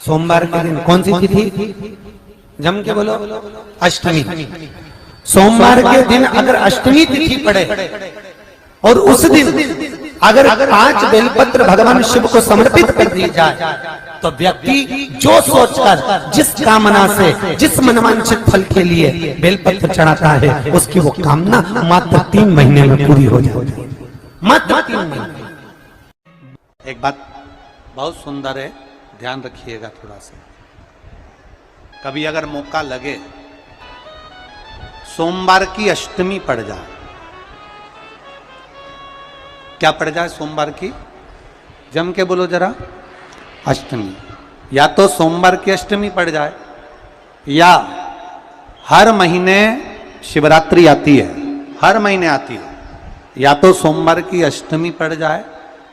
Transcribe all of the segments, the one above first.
सोमवार के दिन कौन सी तिथि? जम के बोलो, अष्टमी। सोमवार के दिन अगर अष्टमी तिथि पड़े और उस दिन अगर 5 बेलपत्र भगवान शिव को समर्पित कर दी जाए तो व्यक्ति जो सोचकर, जिस कामना से, जिस मनवांछित फल के लिए बेलपत्र चढ़ाता है, उसकी वो कामना मात्र 3 महीने में पूरी हो जाती है। मात्र 3 महीने। एक बात बहुत सुंदर है, ध्यान रखिएगा थोड़ा सा। कभी अगर मौका लगे, सोमवार की अष्टमी पड़ जाए, क्या पड़ जाए सोमवार की? जम के बोलो जरा, अष्टमी। या तो सोमवार की अष्टमी पड़ जाए, या हर महीने शिवरात्रि आती है, हर महीने आती है, या तो सोमवार की अष्टमी पड़ जाए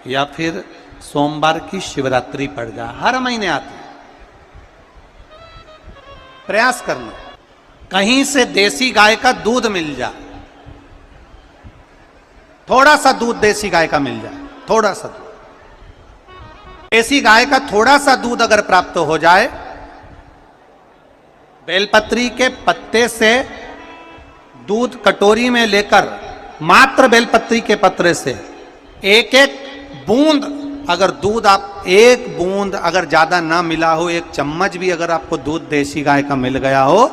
या फिर सोमवार की शिवरात्रि पड़ जाए, हर महीने आती है। प्रयास करना कहीं से देसी गाय का दूध मिल जाए, थोड़ा सा दूध देसी गाय का मिल जाए, थोड़ा सा दूध देसी गाय का, थोड़ा सा दूध अगर प्राप्त हो जाए, बेलपत्री के पत्ते से दूध कटोरी में लेकर, मात्र बेलपत्री के पत्रे से एक एक बूंद अगर दूध, आप एक बूंद अगर ज्यादा ना मिला हो, 1 चम्मच भी अगर आपको दूध देसी गाय का मिल गया हो,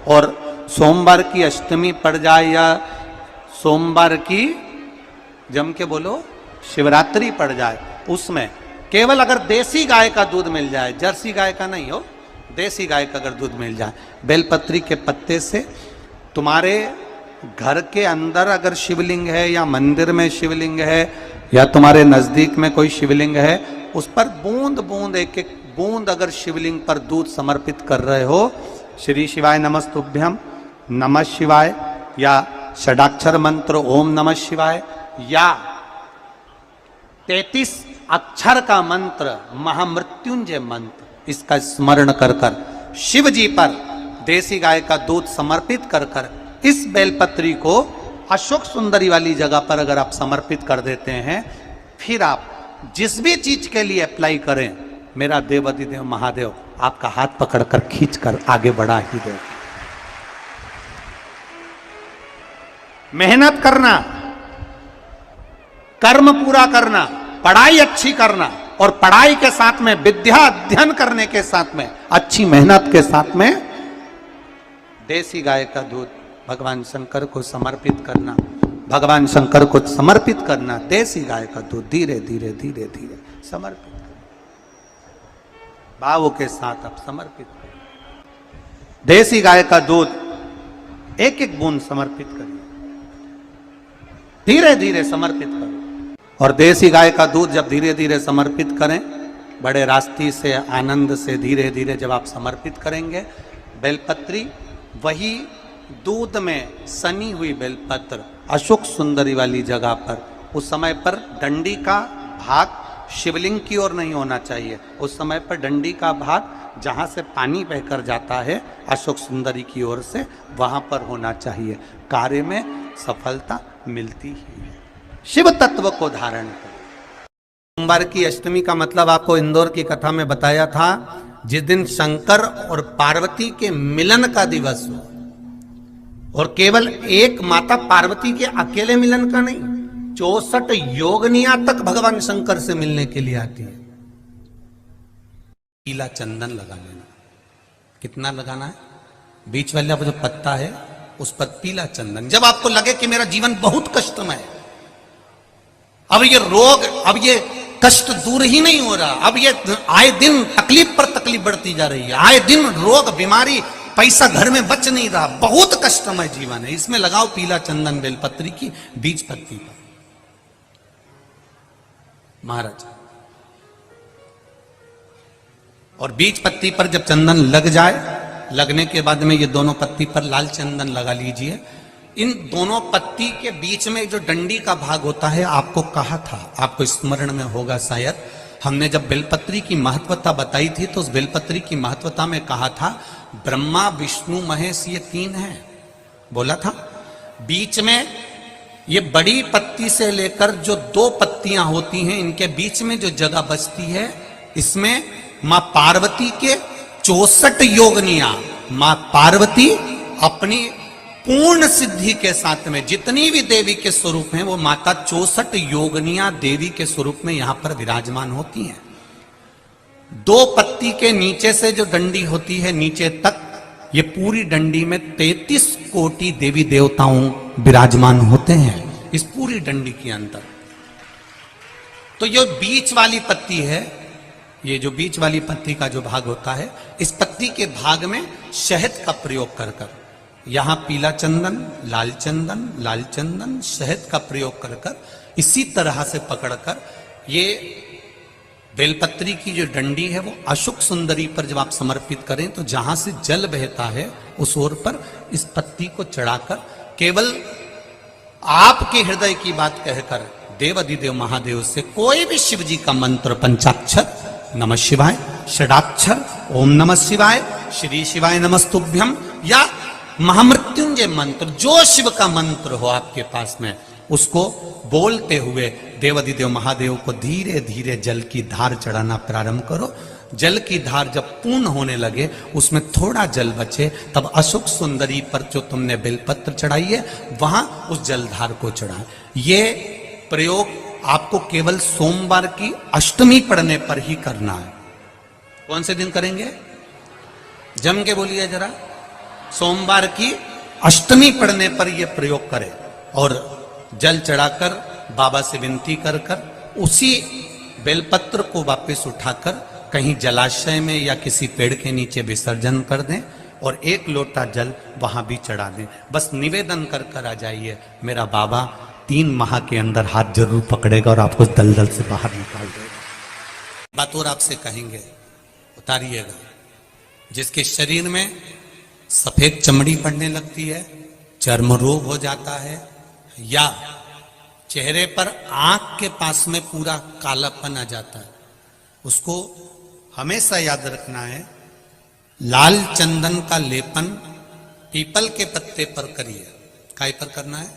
और सोमवार की अष्टमी पड़ जाए या सोमवार की, जम के बोलो, शिवरात्रि पड़ जाए, उसमें केवल अगर देसी गाय का दूध मिल जाए, जर्सी गाय का नहीं हो, देसी गाय का अगर दूध मिल जाए, बेलपत्री के पत्ते से, तुम्हारे घर के अंदर अगर शिवलिंग है या मंदिर में शिवलिंग है या तुम्हारे नजदीक में कोई शिवलिंग है, उस पर बूंद बूंद, एक एक बूंद अगर शिवलिंग पर दूध समर्पित कर रहे हो, श्री शिवाय नमस्तुभ्यम, नमः शिवाय, या षडाक्षर मंत्र ओम नमः शिवाय, या 33 अक्षर का मंत्र महामृत्युंजय मंत्र, इसका स्मरण कर कर शिव जी पर देसी गाय का दूध समर्पित कर कर इस बेलपत्री को अशोक सुंदरी वाली जगह पर अगर आप समर्पित कर देते हैं, फिर आप जिस भी चीज के लिए अप्लाई करें, मेरा देवाधिदेव महादेव आपका हाथ पकड़कर खींचकर आगे बढ़ा ही दे। मेहनत करना, कर्म पूरा करना, पढ़ाई अच्छी करना, और पढ़ाई के साथ में विद्या अध्ययन करने के साथ में अच्छी मेहनत के साथ में देसी गाय का दूध भगवान शंकर को समर्पित करना, भगवान शंकर को समर्पित करना, देसी गाय का दूध धीरे धीरे धीरे धीरे समर्पित करना, भावों के साथ आप समर्पित करें। देसी गाय का दूध एक एक बूंद समर्पित करिए, धीरे धीरे समर्पित करो। और देसी गाय का दूध जब धीरे धीरे समर्पित करें, बड़े रास्ते से, आनंद से धीरे धीरे जब आप समर्पित करेंगे, बेलपत्री वही दूध में सनी हुई बेलपत्र अशोक सुंदरी वाली जगह पर, उस समय पर डंडी का भाग शिवलिंग की ओर नहीं होना चाहिए, उस समय पर डंडी का भाग जहां से पानी बहकर जाता है अशोक सुंदरी की ओर से, वहां पर होना चाहिए। कार्य में सफलता मिलती ही है। शिव तत्व को धारण करें। सोमवार की अष्टमी का मतलब आपको इंदौर की कथा में बताया था, जिस दिन शंकर और पार्वती के मिलन का दिवस हो, और केवल एक माता पार्वती के अकेले मिलन का नहीं, 64 योगनिया तक भगवान शंकर से मिलने के लिए आती है। पीला चंदन लगा लेना। कितना लगाना है? बीच वाला जो पत्ता है उस पर पीला चंदन। जब आपको लगे कि मेरा जीवन बहुत कष्टमय है, अब ये रोग, अब ये कष्ट दूर ही नहीं हो रहा, अब ये आए दिन तकलीफ पर तकलीफ बढ़ती जा रही है, आए दिन रोग, बीमारी, पैसा घर में बच नहीं रहा, बहुत कष्टमय जीवन है, इसमें लगाओ पीला चंदन बेलपत्री की बीज पत्ती पर। महाराज, और बीज पत्ती पर जब चंदन लग जाए, लगने के बाद में ये दोनों पत्ती पर लाल चंदन लगा लीजिए। इन दोनों पत्ती के बीच में जो डंडी का भाग होता है, आपको कहा था, आपको स्मरण में होगा शायद, हमने जब बेलपत्री की महत्वता बताई थी तो उस बेलपत्री की महत्वता में कहा था ब्रह्मा विष्णु महेश ये 3 हैं, बोला था। बीच में ये बड़ी पत्ती से लेकर जो 2 पत्तियां होती हैं, इनके बीच में जो जगह बचती है, इसमें मां पार्वती के 64 योगनियां, मां पार्वती अपनी पूर्ण सिद्धि के साथ में जितनी भी देवी के स्वरूप हैं वो माता 64 योगनियां देवी के स्वरूप में यहां पर विराजमान होती हैं। 2 पत्ती के नीचे से जो डंडी होती है नीचे तक, ये पूरी डंडी में 33 कोटि देवी देवताओं विराजमान होते हैं इस पूरी डंडी के अंदर। तो ये बीच वाली पत्ती है, ये जो बीच वाली पत्ती का जो भाग होता है, इस पत्ती के भाग में शहद का प्रयोग कर कर, यहां पीला चंदन, लाल चंदन, शहद का प्रयोग कर कर, इसी तरह से पकड़कर ये बेलपत्री की जो डंडी है वो अशोक सुंदरी पर जब आप समर्पित करें तो जहां से जल बहता है उस ओर पर इस पत्ती को चढ़ाकर केवल आपके हृदय की बात कहकर देव अधिदेव महादेव से कोई भी शिव जी का मंत्र, पंचाक्षर नमः शिवाय, षडाक्षर ओम नमः शिवाय, श्री शिवाय नमस्तुभ्यम, या महामृत्युंजय मंत्र, जो शिव का मंत्र हो आपके पास में, उसको बोलते हुए देवाधिदेव महादेव को धीरे धीरे जल की धार चढ़ाना प्रारंभ करो। जल की धार जब पूर्ण होने लगे, उसमें थोड़ा जल बचे, तब अशोक सुंदरी पर जो तुमने बेलपत्र चढ़ाई है वहां उस जलधार को चढ़ाए। ये प्रयोग आपको केवल सोमवार की अष्टमी पढ़ने पर ही करना है। कौन से दिन करेंगे? जम के बोलिए जरा। सोमवार की अष्टमी पढ़ने पर यह प्रयोग करें और जल चढ़ाकर बाबा से विनती कर कर उसी बेलपत्र को वापस उठाकर कहीं जलाशय में या किसी पेड़ के नीचे विसर्जन कर दें और 1 लोटा जल वहां भी चढ़ा दें। बस निवेदन कर कर आ जाइए, मेरा बाबा 3 माह के अंदर हाथ जरूर पकड़ेगा और आपको दलदल से बाहर निकाल देगा। बात और आपसे कहेंगे, उतारिएगा। जिसके शरीर में सफेद चमड़ी पड़ने लगती है, चर्म रोग हो जाता है, या चेहरे पर आंख के पास में पूरा कालापन आ जाता है, उसको हमेशा याद रखना है, लाल चंदन का लेपन पीपल के पत्ते पर करिए। काय पर करना है?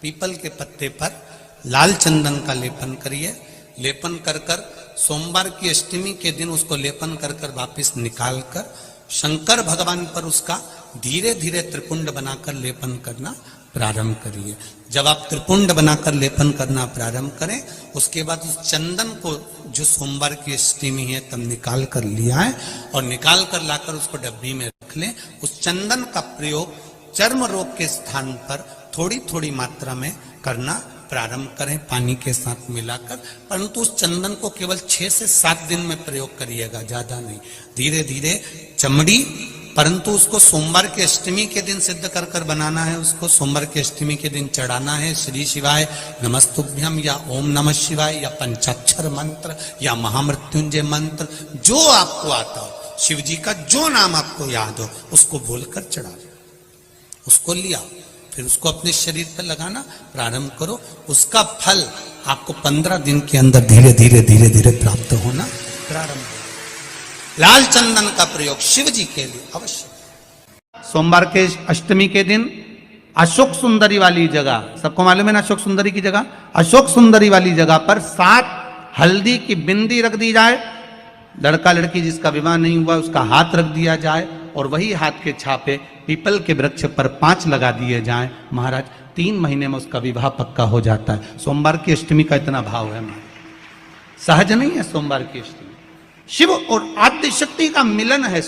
पीपल के पत्ते पर लाल चंदन का लेपन करिए। लेपन कर कर सोमवार की अष्टमी के दिन उसको लेपन कर कर वापिस निकाल कर शंकर भगवान पर उसका धीरे धीरे त्रिपुंड बनाकर लेपन करना प्रारंभ करिए। जब आप त्रिपुंड बनाकर लेपन करना प्रारंभ करें, उसके बाद उस चंदन को जो सोमवार की अष्टमी है तब निकाल कर लिया है और निकाल कर लाकर उसको डब्बी में रख लें। उस चंदन का प्रयोग चर्म रोग के स्थान पर थोड़ी थोड़ी मात्रा में करना प्रारंभ करें पानी के साथ मिलाकर, परंतु उस चंदन को केवल 6 से 7 दिन में प्रयोग करिएगा, ज्यादा नहीं। धीरे धीरे चमड़ी, परंतु उसको सोमवार की अष्टमी के दिन सिद्ध कर कर बनाना है, उसको सोमवार की अष्टमी के दिन चढ़ाना है। श्री शिवाय नमस्तुभ्यम या ओम नमः शिवाय या पंचाक्षर मंत्र या महामृत्युंजय मंत्र, जो आपको आता हो, शिव जी का जो नाम आपको याद हो उसको बोलकर चढ़ा, उसको लिया, फिर उसको अपने शरीर पर लगाना प्रारंभ करो। उसका फल आपको 15 दिन के अंदर धीरे धीरे धीरे धीरे प्राप्त होना प्रारंभ हो। लाल चंदन का प्रयोग शिव जी के लिए अवश्य। सोमवार के अष्टमी के दिन अशोक सुंदरी वाली जगह, सबको मालूम है ना अशोक सुंदरी की जगह, अशोक सुंदरी वाली जगह पर 7 हल्दी की बिंदी रख दी जाए। लड़का लड़की जिसका विवाह नहीं हुआ उसका हाथ रख दिया जाए और वही हाथ के छापे पीपल के वृक्ष पर 5 लगा दिए जाएं। महाराज 3 महीने में उसका विवाह पक्का हो जाता है। सोमवार की अष्टमी का इतना भाव है महाराज, सहज नहीं है सोमवार की अष्टमी। शिव और आद्य शक्ति का मिलन है।